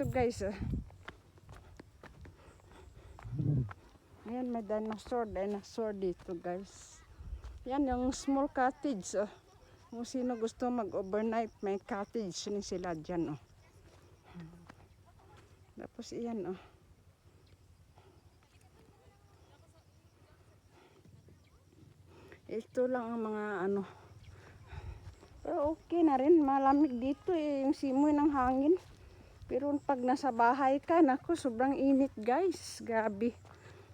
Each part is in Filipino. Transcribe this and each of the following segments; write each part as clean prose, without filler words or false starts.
dito guys. Ayan, may dinosaur dito guys. Yan yung small cottage. Kung sino gusto mag-overnight, may cottage ni sila dyan. Tapos iyan. Ito lang ang mga ano. Pero okay na rin. Malamig dito yung simoy ng hangin. Pero pag nasa bahay ka, naku, sobrang init guys. Grabe.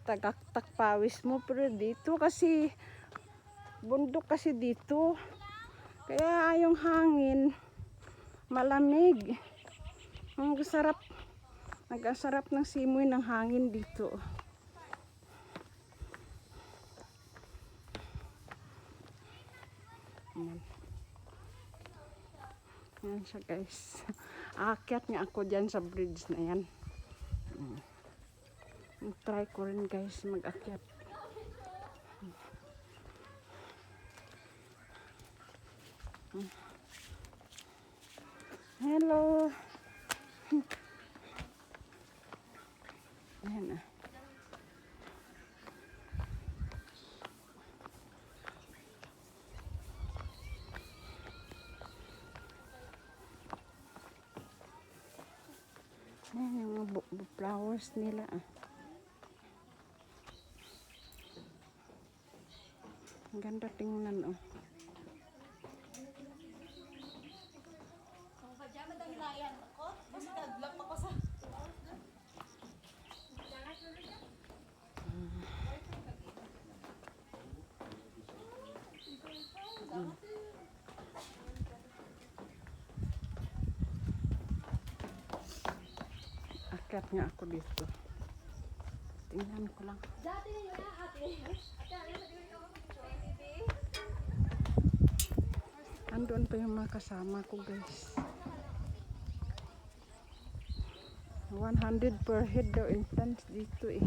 Tagaktak pawis mo. Pero dito kasi, bundok kasi dito. Kaya yung hangin, malamig. Ang sarap. Nag-asarap ng simoy ng hangin dito. Ayan. Ayan siya guys. Aakyat nga ako dyan sa bridge na yan. Try ko rin guys mag-akyat. Hello. Ayan na. Ayan yung mga flowers nila. Ang ganda tingnan. Akyat nga ako dito. Tingnan ko lang. Andun pa yung mga kasama ko guys. 100 per head daw entrance dito eh.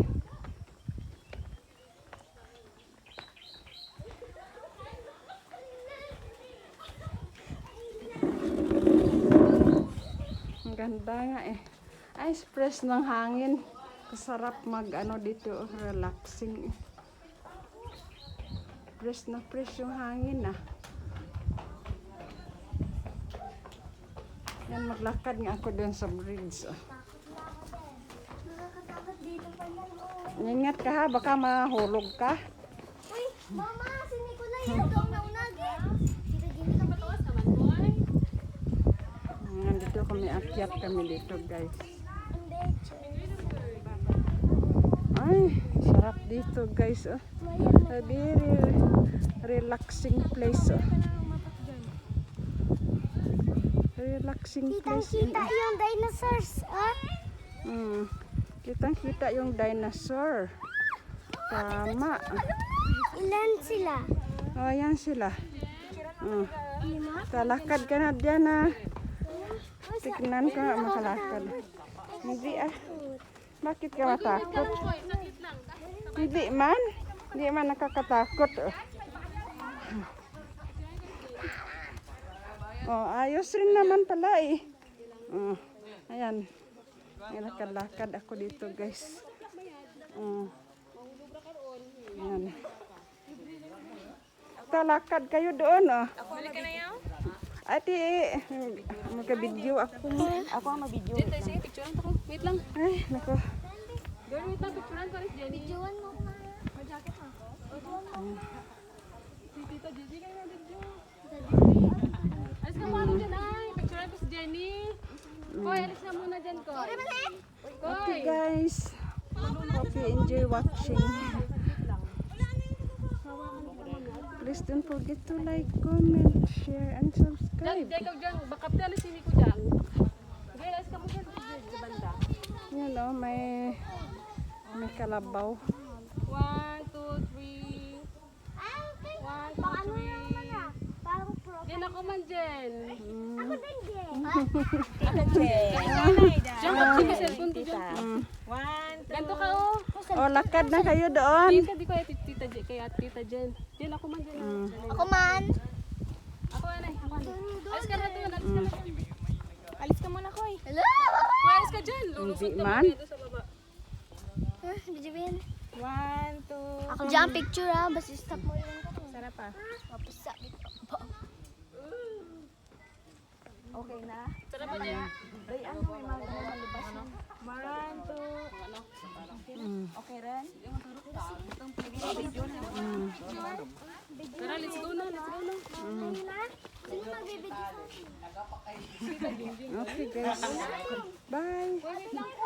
Ang ganda nga eh. Ice press ng hangin. Kasarap mag ano dito, relaxing. Press na press yung hangin ah. Yan, maglakad nga ako dun sa bridge. Ingat ka ha, baka mahulog ka. Uy, mama, si Nicolay yung naunag eh. Nandito kami, akyat kami dito guys. Ay, sarap dito guys. A very relaxing place. Relaxing place. Kitang-kita yung dinosaurs, Kitang-kita yung dinosaur. Tama. Ilan sila? Oh, yan sila. Talakad ka na dyan ah. Tignan ko nga makalakad. Hindi ah. Bakit ka matakot? Hindi man. Hindi man nakakatakot. Oh, ayos rin naman pala eh. Ayan. Lakad-lakad ako dito guys. Ayan. Talakad kayo doon oh. Ati, magka-video ako. Ako ang ma-video. Sige, picturean ko. Wait lang. Ay, nako. Girl, wait lang. Picturean ko rin si Jenny. Videoan mo ko nga. Ma-jacket mo ako. Si Tita Gigi kayo na video. Alis ka muna dyan ay. Picturean ko si Jenny. Koy, alis ka muna dyan, Koy. Okay guys. Hope you enjoy watching. Please don't forget to like, comment, share, and Dyan, subscribe. ikaw dyan. Bakap na alis si Nico dyan. Girl, alis ka mo dyan. Sa banda. Yan o, may kalabaw. 1, 2, 3. 1, 2, 3. Parang pro. Yan ako man, Jen. Ako din, Jen. Diyan ko si cellphone ko dyan. Ganto ka oh. O, lakad na kayo doon. Tita, di ko Tita Jen. Kaya Tita Jen. Jen, ako man, Jen. Ako man. Ako anay. Ako anay. Alis ka na to. Alis ka na. Alis ka muna, Koy. Hello? Koy, alis ka dyan. lulusot Hindi ka man. mamaya doon sa baba. Video ba yan? 1, 2. Ako dyan, picture ha. Basta stop mo yun. Sarap pa. Mapasa. Okay na? Sarap pa dyan. Ay, ano, may mga malibas na. 1, 2. Ano? Okay rin? Tara, let's go na. Let's go na. Sino magbibidyo sa akin? Okay guys. Bye. Wait lang.